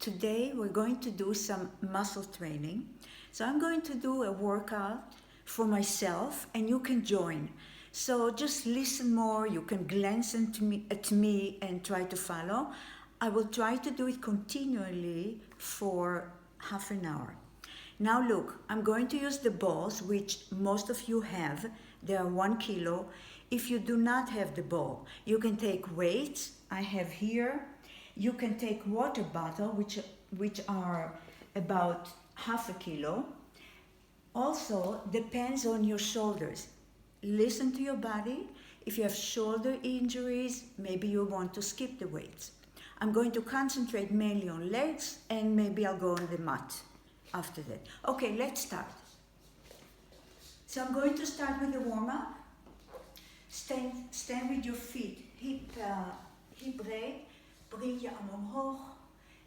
Today we're going to do some muscle training. So I'm going to do a workout for myself and you can join. So just listen more, you can glance at me and try to follow. I will try to do it continually for half an hour. Now look, I'm going to use the balls, which most of you have. They are 1 kilo. If you do not have the ball, you can take weights. I have here. You can take water bottle, which are about half a kilo. Also, depends on your shoulders. Listen to your body. If you have shoulder injuries, maybe you want to skip the weights. I'm going to concentrate mainly on legs and maybe I'll go on the mat after that. Okay, let's start. So I'm going to start with the warm-up. Stand with your feet hip breed. Bring je arm omhoog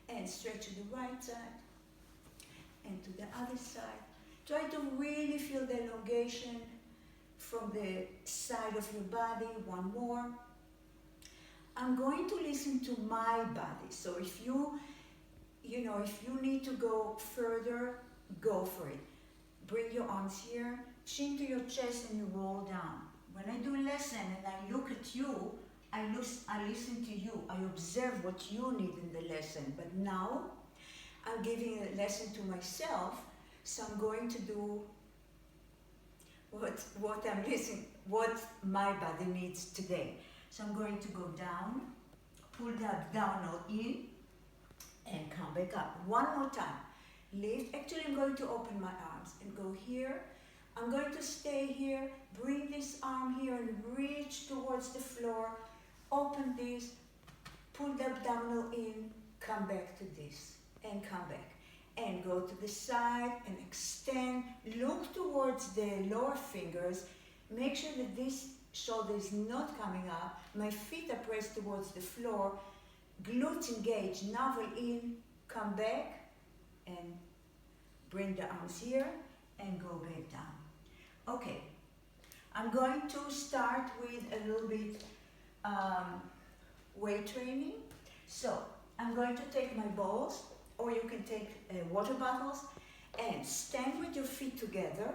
and stretch to the right side and to the other side. Try to really feel the elongation from the side of your body. One more. I'm going to listen to my body. So if you need to go further, go for it. Bring your arms here, chin to your chest and you roll down. When I do lesson and I look at you, I listen to you. I observe what you need in the lesson. But now I'm giving a lesson to myself, so I'm going to do what my body needs today. So I'm going to go down, pull the abdominal in, and come back up. One more time. Lift. Actually, I'm going to open my arms and go here. I'm going to stay here. Bring this arm here and reach towards the floor. Open this. Pull the abdominal in. Come back to this. And come back. And go to the side and extend. Look towards the lower fingers. Make sure that this shoulder is not coming up. My feet are pressed towards the floor. Glutes engage. Navel in. Come back. And bring the arms here. And go back down. Okay. I'm going to start with a little bit weight training. So I'm going to take my balls, or you can take water bottles, and stand with your feet together.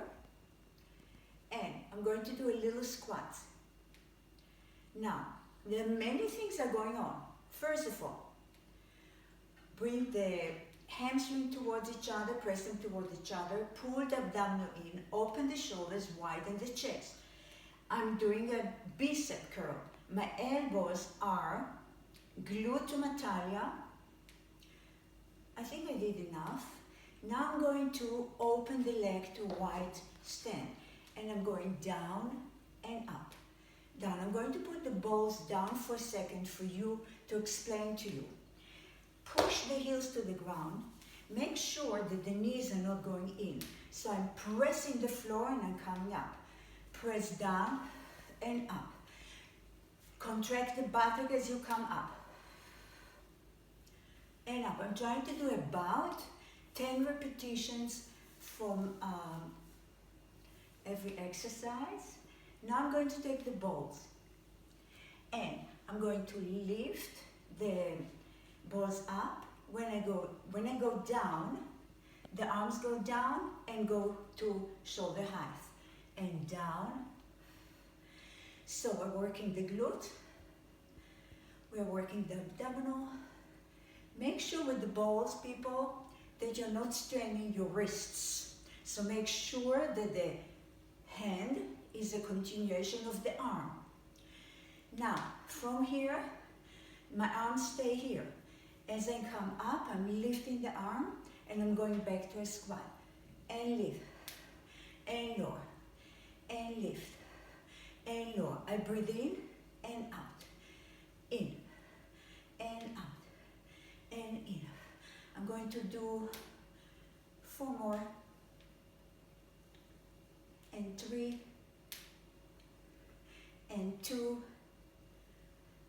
And I'm going to do a little squat. Now, there are many things that are going on. First of all, bring the hamstring towards each other, press them towards each other, pull the abdominal in, open the shoulders, widen the chest. I'm doing a bicep curl. My elbows are glued to my talia. I think I did enough. Now I'm going to open the leg to wide stand. And I'm going down and up. Down. I'm going to put the balls down for a second for you to explain to you. Push the heels to the ground. Make sure that the knees are not going in. So I'm pressing the floor and I'm coming up. Press down and up. Contract the buttock as you come up. And up. I'm trying to do about 10 repetitions from every exercise. Now I'm going to take the balls. And I'm going to lift the balls up. When I go down, the arms go down and go to shoulder height. And down. So we're working the glute. We're working the abdominal. Make sure with the balls, people, that you're not straining your wrists. So make sure that the hand is a continuation of the arm. Now, from here, my arms stay here. As I come up, I'm lifting the arm and I'm going back to a squat. And lift, and lower, and lift, and lower. I breathe in and out, in, and out, and in. I'm going to do 4 more, and 3, and 2,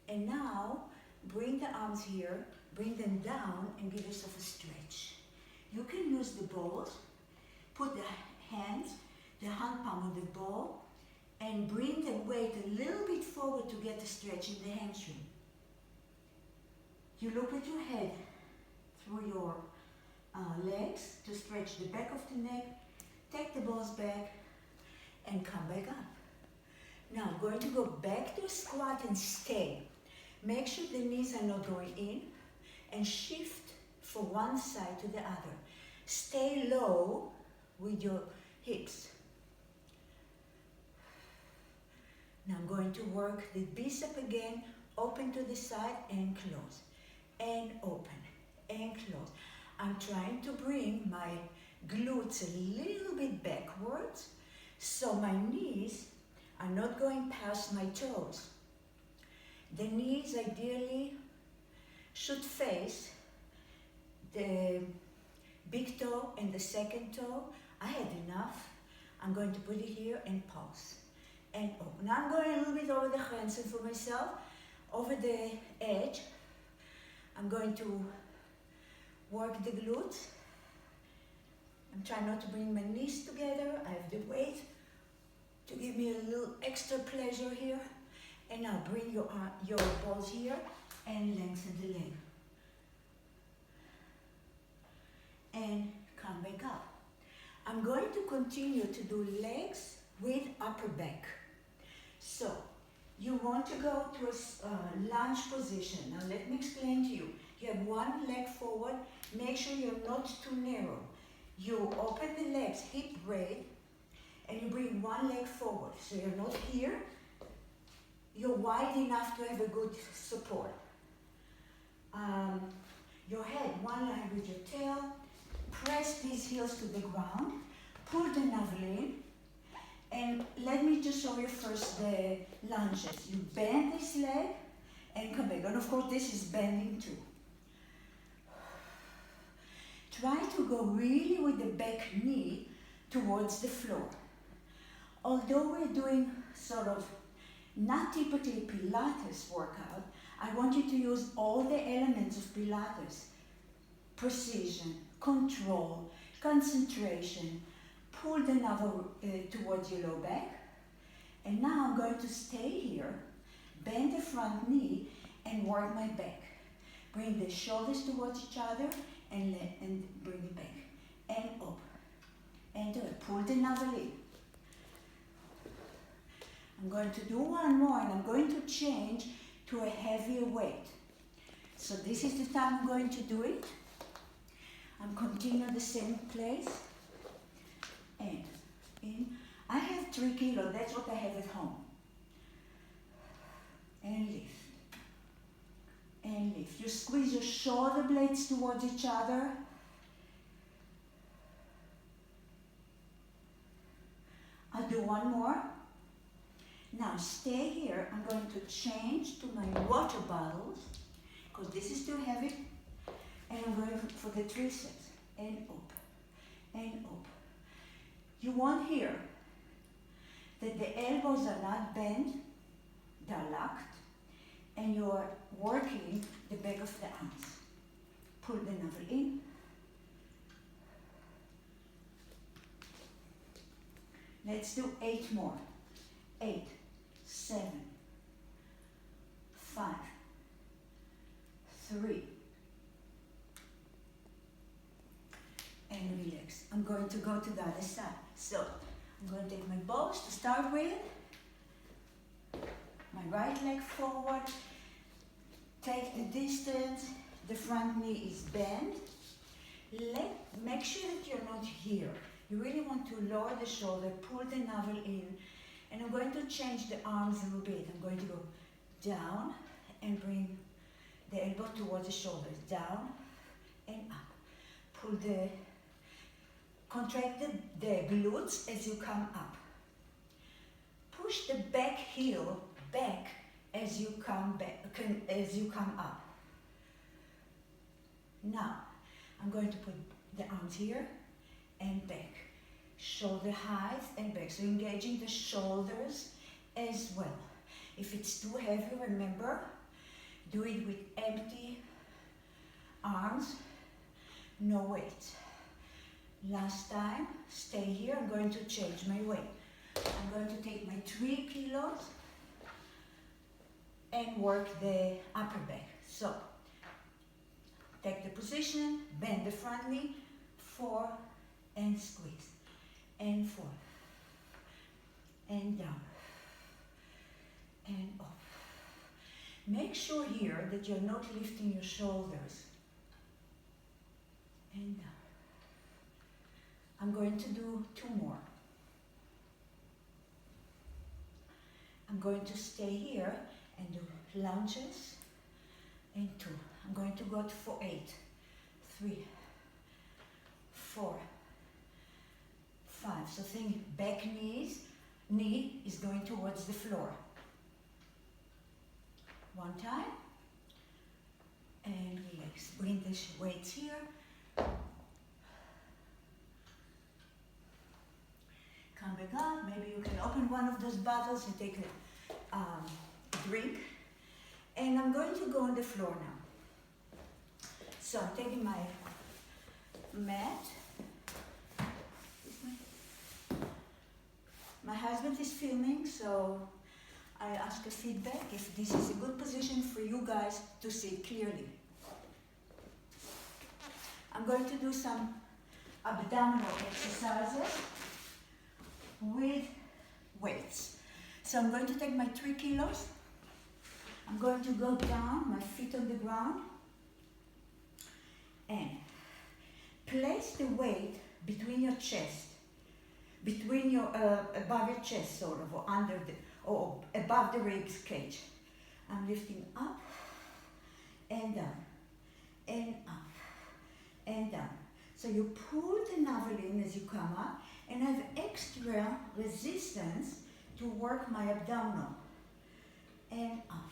and now bring the arms here, bring them down and give yourself a stretch. You can use the balls, put the hands, the hand palm on the ball, and bring the weight a little bit forward to get a stretch in the hamstring. You look at your head through your legs to stretch the back of the neck. Take the balls back and come back up. Now I'm going to go back to a squat and stay. Make sure the knees are not going in and shift from one side to the other. Stay low with your hips. Now I'm going to work the bicep again, open to the side and close, and open and close. I'm trying to bring my glutes a little bit backwards so my knees are not going past my toes. The knees ideally should face the big toe and the second toe. I had enough. I'm going to put it here and pause and open. Now I'm going a little bit over the handstand for myself, over the edge. I'm going to work the glutes. I'm trying not to bring my knees together. I have the weight to give me a little extra pleasure here. And now bring your balls here and lengthen the leg. And come back up. I'm going to continue to do legs with upper back. So, you want to go to a lunge position. Now let me explain to you. You have one leg forward. Make sure you're not too narrow. You open the legs hip width and you bring one leg forward. So you're not here. You're wide enough to have a good support. Your head, one line with your tail. Press these heels to the ground. Pull the navel in. And let me just show you first the lunges. You bend this leg and come back. And of course this is bending too. Try to go really with the back knee towards the floor. Although we're doing sort of not typically Pilates workout, I want you to use all the elements of Pilates. Precision, control, concentration. Pull the navel towards your low back. And now I'm going to stay here, bend the front knee and work my back. Bring the shoulders towards each other and bring it back. And up. And do it. Pull the navel in. I'm going to do one more and I'm going to change to a heavier weight. So this is the time I'm going to do it. I'm continuing the same place. And in. I have 3 kilos, that's what I have at home. And lift. And lift. You squeeze your shoulder blades towards each other. I'll do one more. Now stay here. I'm going to change to my water bottles because this is too heavy. And I'm going for the triceps. And up. And up. You want here that the elbows are not bent, they're locked, and you're working the back of the arms. Pull the navel in. Let's do 8 more. 8, 7, 5, 3, and relax. I'm going to go to the other side. So, I'm going to take my balls to start with. My right leg forward. Take the distance. The front knee is bent. Make sure that you're not here. You really want to lower the shoulder, pull the navel in, and I'm going to change the arms a little bit. I'm going to go down and bring the elbow towards the shoulders. Down and up. Contract the glutes as you come up. Push the back heel back as you come up. Now, I'm going to put the arms here and back. Shoulder height and back. So engaging the shoulders as well. If it's too heavy, remember, do it with empty arms, no weight. Last time, stay here. I'm going to change my weight. I'm going to take my 3 kilos and work the upper back. So, take the position, bend the front knee, 4, and squeeze, and 4, and down, and up. Make sure here that you're not lifting your shoulders, and down. I'm going to do 2 more. I'm going to stay here and do lunges, and 2. I'm going to go for 8, 3, 4, 5. So think back knee is going towards the floor. 1 time, and relax. Bring the weights here. Come back up. Maybe you can open one of those bottles and take a drink. And I'm going to go on the floor now. So I'm taking my mat. My husband is filming, so I ask a feedback if this is a good position for you guys to see clearly. I'm going to do some abdominal exercises with weights. So I'm going to take my 3 kilos. I'm going to go down, my feet on the ground, and place the weight between your chest, between your, above your chest sort of, or under the, or above the ribs cage. I'm lifting up and down, and up, and down. So you pull the navel in as you come up, and I have extra resistance to work my abdominal, and up.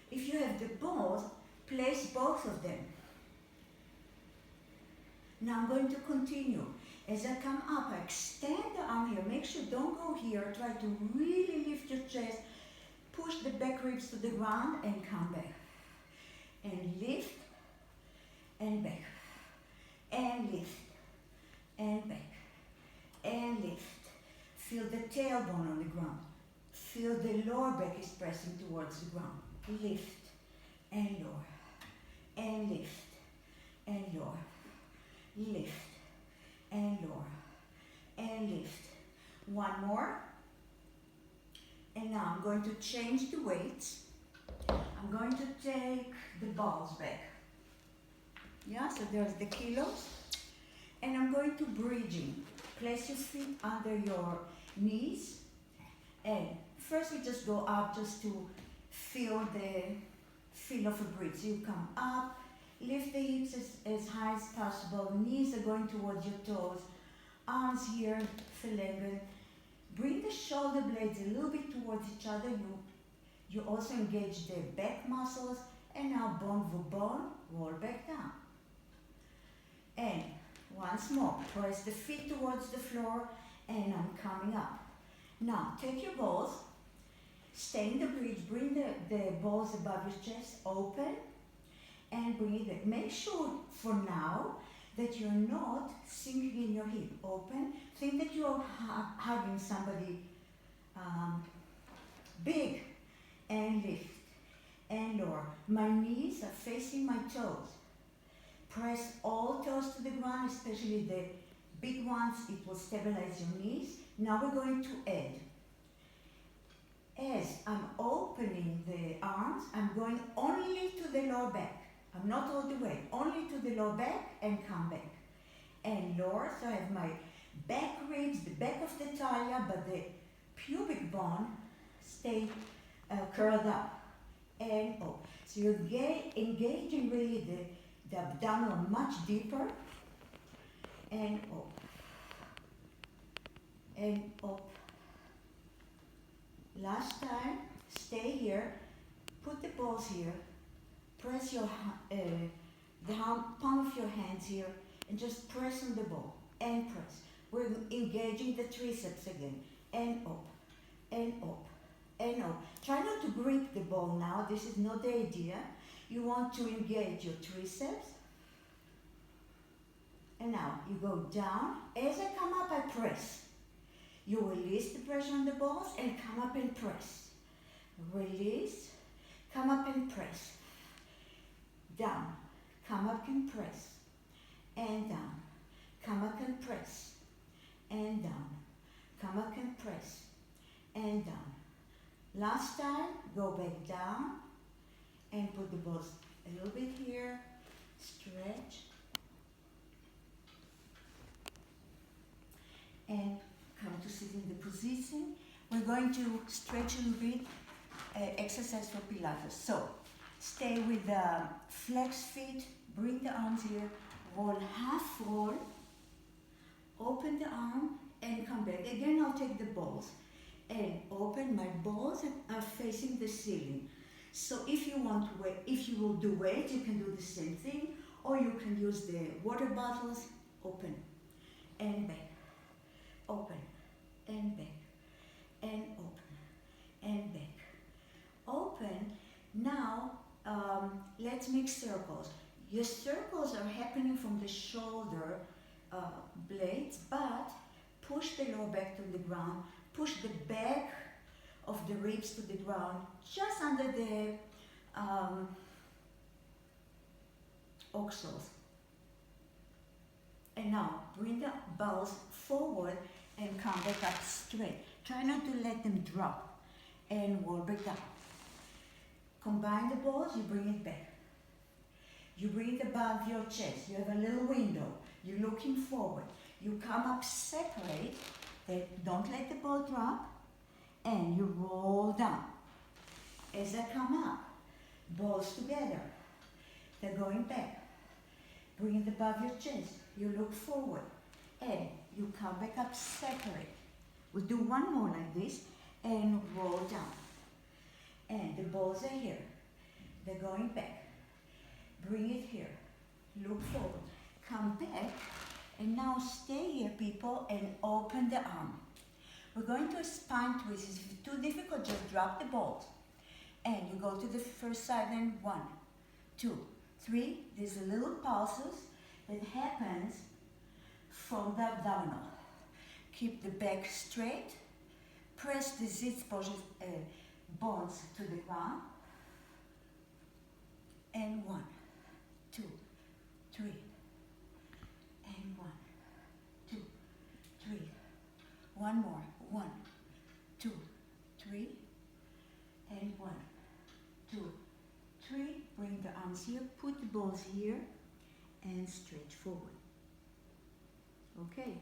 If you have the balls, place both of them. Now I'm going to continue. As I come up, I extend the arm here. Make sure don't go here. Try to really lift your chest. Push the back ribs to the ground and come back. And lift and back. And lift and back. And lift. Feel the tailbone on the ground. Feel the lower back is pressing towards the ground. Lift and lower. And lift and lower. Lift and lower, and lift. 1 more. And now I'm going to change the weights. I'm going to take the balls back. Yeah, so there's the kilos. And I'm going to bridging. Place your feet under your knees. And first we just go up just to feel the feel of a bridge. So you come up. Lift the hips as high as possible. Knees are going towards your toes. Arms here, phalanges. Bring the shoulder blades a little bit towards each other. You also engage the back muscles. And now bone for bone, roll back down. And once more, press the feet towards the floor, and I'm coming up. Now, take your balls. Stay in the bridge. Bring the balls above your chest, open. And bring it back. Make sure for now that you're not sinking in your hip. Open. Think that you're hugging somebody big. And lift. And lower. My knees are facing my toes. Press all toes to the ground, especially the big ones. It will stabilize your knees. Now we're going to add. As I'm opening the arms, I'm going only to the lower back. I'm not all the way, only to the lower back and come back. And lower, so I have my back ribs, the back of the talia, but the pubic bone stay curled up and up. So you're engaging really the abdominal much deeper and up. And up. Last time, stay here, put the balls here. Press your the palm of your hands here and just press on the ball and press. We're engaging the triceps again and up and up and up. Try not to grip the ball now. This is not the idea. You want to engage your triceps. And now you go down. As I come up, I press. You release the pressure on the balls and come up and press. Release, come up and press. Down, come up and press, and down, come up and press, and down, come up and press, and down. Last time, go back down, and put the balls a little bit here, stretch, and come to sit in the position. We're going to stretch a little bit, exercise for Pilates. So, stay with the flex feet, bring the arms here, roll half roll, open the arm, and come back. Again, I'll take the balls, and open. My balls are facing the ceiling. So if you want to weight, if you will do weight, you can do the same thing, or you can use the water bottles, open, and back, open, and back, and open, and back, open. Now, let's make circles. Your circles are happening from the shoulder blades, but push the lower back to the ground, push the back of the ribs to the ground, just under the oxals. And now, bring the balls forward and come back up straight. Try not to let them drop, and roll back down. Combine the balls, you bring it back. You bring it above your chest. You have a little window. You're looking forward. You come up separate. Don't let the ball drop. And you roll down. As I come up, balls together. They're going back. Bring it above your chest. You look forward. And you come back up separate. We'll do one more like this. And roll down. And the balls are here. They're going back. Bring it here. Look forward. Come back. And now stay here, people, and open the arm. We're going to a spine twist. If it's too difficult, just drop the balls. And you go to the first side and 1, 2, 3. There's a little pulses that happens from the abdominal. Keep the back straight. Press the zits bones to the ground. And 1, 2, 3. And 1, 2, 3. One more. 1, 2, 3. And 1, 2, 3. Bring the arms here. Put the balls here. And stretch forward. Okay.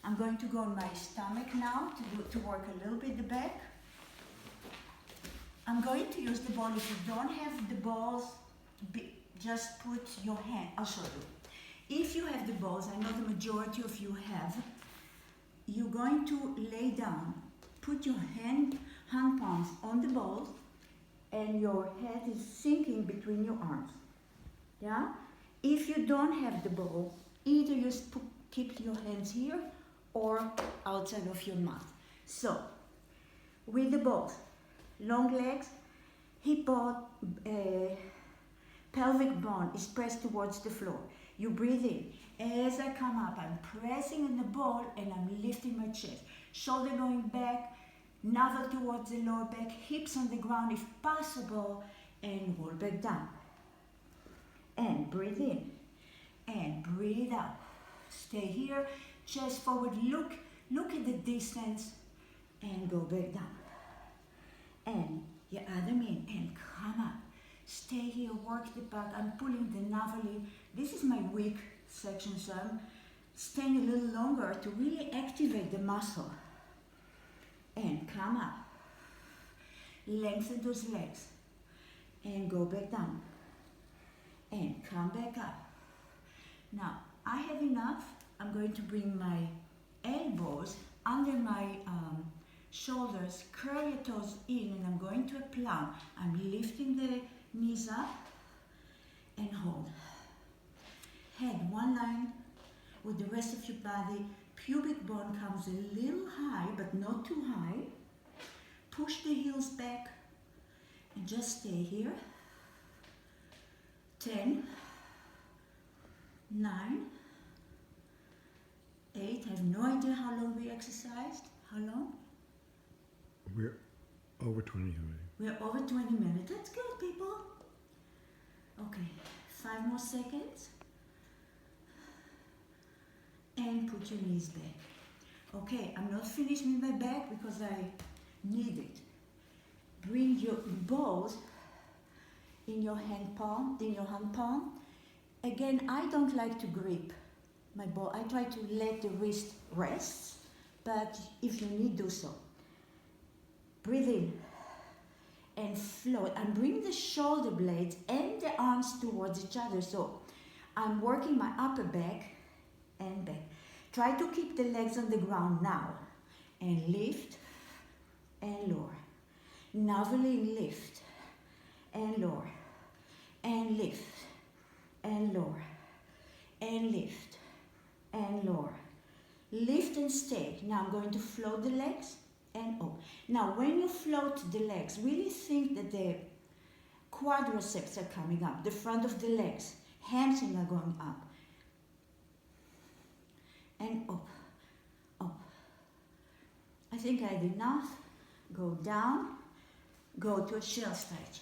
I'm going to go on my stomach now to work a little bit the back. I'm going to use the ball. If you don't have the balls, just put your hand. I'll show you. If you have the balls, I know the majority of you have, you're going to lay down. Put your hand palms on the balls, and your head is sinking between your arms. Yeah? If you don't have the balls, either you keep your hands here or outside of your mat. So, with the balls, long legs, hip bone, pelvic bone is pressed towards the floor. You breathe in. As I come up, I'm pressing on the ball and I'm lifting my chest. Shoulder going back, navel towards the lower back, hips on the ground if possible, and roll back down. And breathe in. And breathe out. Stay here, chest forward, look at the distance, and go back down. And your other in, and come up. Stay here, work the back. I'm pulling the navel in. This is my weak section, so I'm staying a little longer to really activate the muscle. And come up. Lengthen those legs. And go back down. And come back up. Now, I have enough. I'm going to bring my elbows under my shoulders, curl your toes in, and I'm going to a plank. I'm lifting the knees up and hold. Head one line with the rest of your body. Pubic bone comes a little high, but not too high. Push the heels back and just stay here. 10, 9, 8. I have no idea how long we exercised. How long? We're over 20 already. We're over 20 minutes. That's good, people. Okay, 5 more seconds. and put your knees back. Okay, I'm not finished with my back because I need it. Bring your balls in your hand palm, Again, I don't like to grip my ball. I try to let the wrist rest, but if you need, do so. Breathe in and float, and bring the shoulder blades and the arms towards each other. So I'm working my upper back and back. Try to keep the legs on the ground now, and lift and lower. Naveling, lift and lower, and lift and lower, and lift and lower. Lift and stay. Now I'm going to float the legs and up. Now when you float the legs, really think that the quadriceps are coming up, the front of the legs, hamstrings are going up, and up, up. I think I had enough. Go down, go to a shell stretch,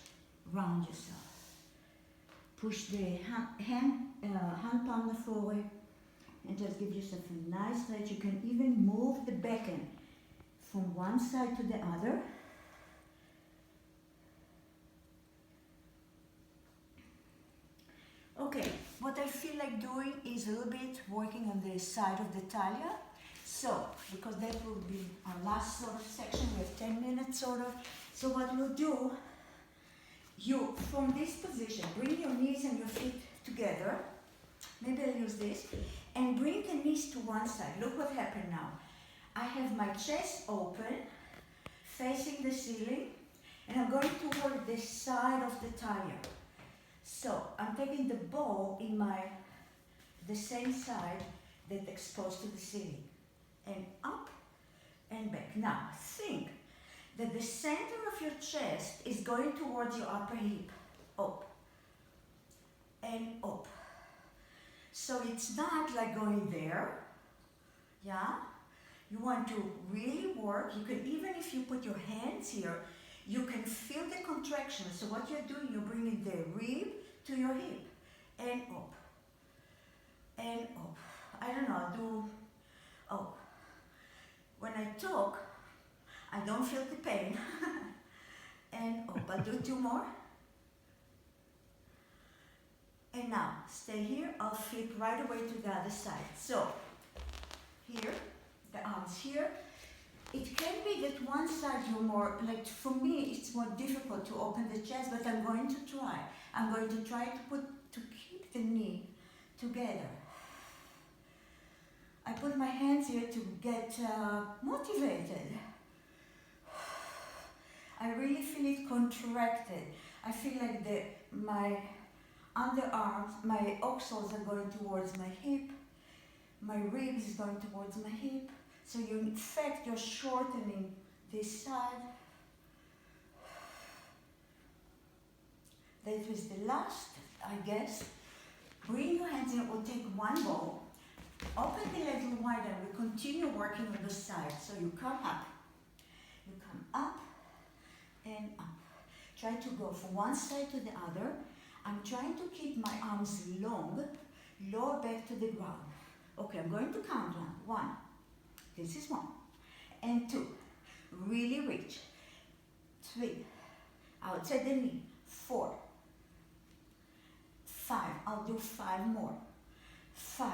round yourself. Push the hand palm forward and just give yourself a nice stretch. You can even move the back end from one side to the other. Okay, what I feel like doing is a little bit working on the side of the talia. So, because that will be our last sort of section, we have 10 minutes sort of. So what we'll do, you, from this position, bring your knees and your feet together. Maybe I'll use this. And bring the knees to one side. Look what happened now. I have my chest open, facing the ceiling, and I'm going to work the side of the talia. So I'm taking the ball in the same side that's exposed to the ceiling. And up and back. Now think that the center of your chest is going towards your upper hip. Up and up. So it's not like going there. Yeah? You want to really work. You can, even if you put your hands here, you can feel the contraction. So what you're doing, you're bringing the rib to your hip. And up. And up. I don't know, do up. When I talk, I don't feel the pain. And up. I'll do 2 more. And now, stay here. I'll flip right away to the other side. So, here, the arms here. It can be that one side you're more, like for me, it's more difficult to open the chest, but I'm going to try. I'm going to try to keep the knee together. I put my hands here to get motivated. I really feel it contracted. I feel like my underarms, my oxals are going towards my hip. My ribs is going towards my hip. So you, in fact, you're shortening this side. That was the last, I guess. Bring your hands in. We'll take one ball. Open the legs a little wider. We continue working on the side. So you come up. You come up and up. Try to go from one side to the other. I'm trying to keep my arms long, lower back to the ground. Okay, I'm going to count down. 1. This is 1. And 2. Really reach. 3. Outside the knee. 4. 5. I'll do 5 more. 5.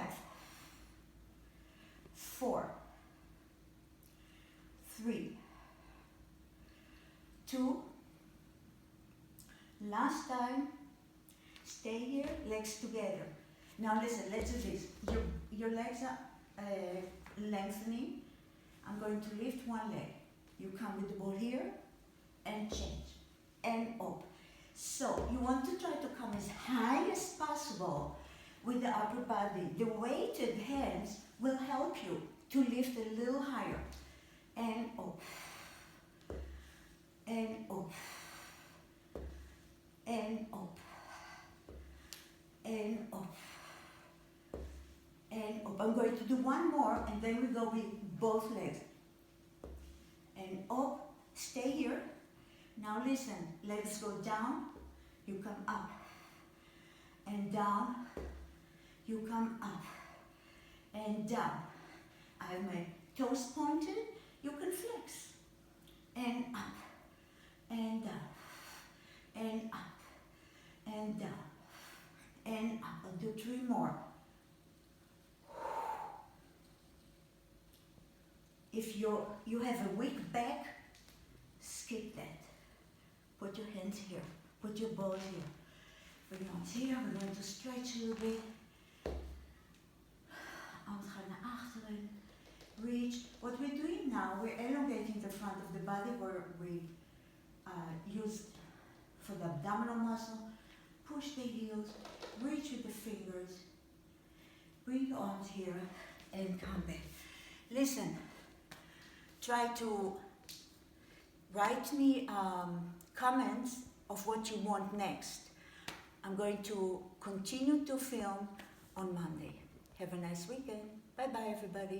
4. 3. 2. Last time. Stay here, legs together. Now listen, let's do this. Your legs are lengthening. I'm going to lift one leg. You come with the ball here and change and up. So you want to try to come as high as possible with the upper body. The weighted hands will help you to lift a little higher. And up. And up. And up. And up. And up. I'm going to do one more and then we go with both legs. And up. Stay here. Now listen. Legs go down. You come up. And down. You come up. and down. I have my toes pointed, you can flex. And up, and down, and up, and down, and up. I'll do 3 more. If you have a weak back, skip that. Put your hands here, put your balls here. Put your arms here, we're going to stretch a little bit. Arms gaan naar achteren. Reach. What we're doing now, we're elongating the front of the body where we used for the abdominal muscle. Push the heels, reach with the fingers. Bring your arms here and come back. Listen, try to write me comments of what you want next. I'm going to continue to film on Monday. Have a nice weekend. Bye bye everybody.